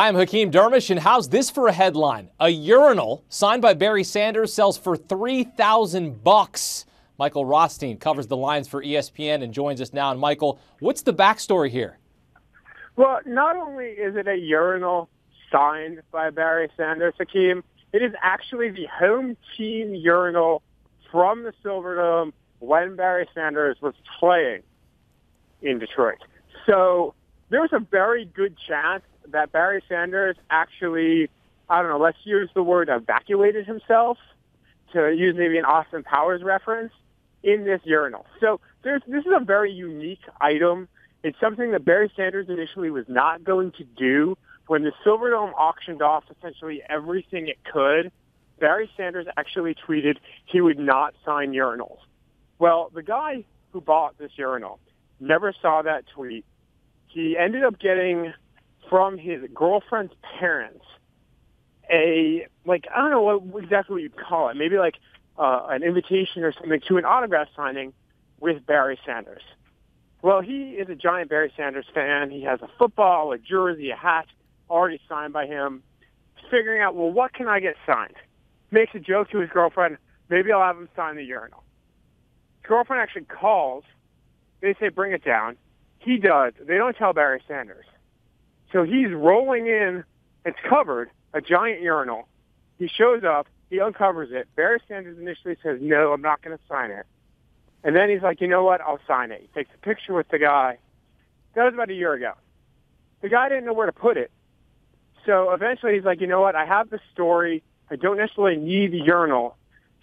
Hi, I'm Hakeem Dermish, and how's this for a headline? A urinal signed by Barry Sanders sells for $3,000. Michael Rothstein covers the lines for ESPN and joins us now. And Michael, what's the backstory here? Well, not only is it a urinal signed by Barry Sanders, Hakeem, it is actually the home team urinal from the Silverdome when Barry Sanders was playing in Detroit. So there's a very good chance that Barry Sanders actually, I don't know, let's use the word evacuated himself, to use maybe an Austin Powers reference, in this urinal. So this is a very unique item. It's something that Barry Sanders initially was not going to do. When the Silverdome auctioned off essentially everything it could, Barry Sanders actually tweeted he would not sign urinals. Well, the guy who bought this urinal never saw that tweet. He ended up getting from his girlfriend's parents I don't know exactly what you'd call it, maybe like an invitation or something to an autograph signing with Barry Sanders. Well, he is a giant Barry Sanders fan. He has a football, a jersey, a hat already signed by him. He's figuring out, well, what can I get signed? Makes a joke to his girlfriend, maybe I'll have him sign the urinal. His girlfriend actually calls. They say, bring it down. He does. They don't tell Barry Sanders. So he's rolling in. It's covered, a giant urinal. He shows up. He uncovers it. Barry Sanders initially says, no, I'm not going to sign it. And then he's like, you know what? I'll sign it. He takes a picture with the guy. That was about a year ago. The guy didn't know where to put it. So eventually he's like, you know what? I have the story. I don't necessarily need the urinal.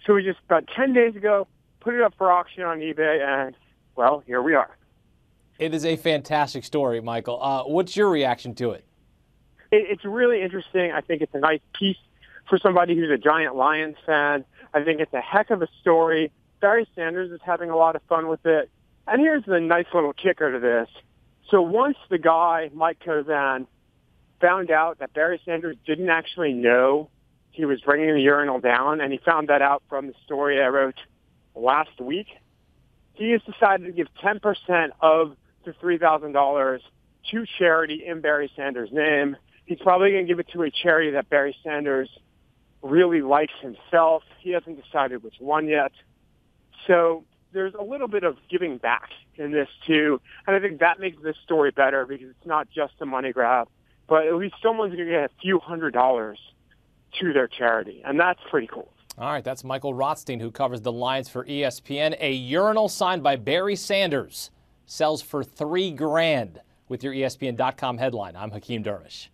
So we just, about 10 days ago, put it up for auction on eBay, and, well, here we are. It is a fantastic story, Michael. What's your reaction to it? It's really interesting. I think it's a nice piece for somebody who's a giant Lions fan. I think it's a heck of a story. Barry Sanders is having a lot of fun with it. And here's the nice little kicker to this. So once the guy, Mike Kozan, found out that Barry Sanders didn't actually know he was bringing the urinal down, and he found that out from the story I wrote last week, he has decided to give 10% of the $3,000 to charity in Barry Sanders' name. He's probably going to give it to a charity that Barry Sanders really likes himself. He hasn't decided which one yet. So there's a little bit of giving back in this, too. And I think that makes this story better because it's not just a money grab, but at least someone's going to get a few $100s to their charity. And that's pretty cool. All right, that's Michael Rothstein, who covers the lines for ESPN. A urinal signed by Barry Sanders sells for $3,000 with your ESPN.com headline. I'm Hakeem Dermish.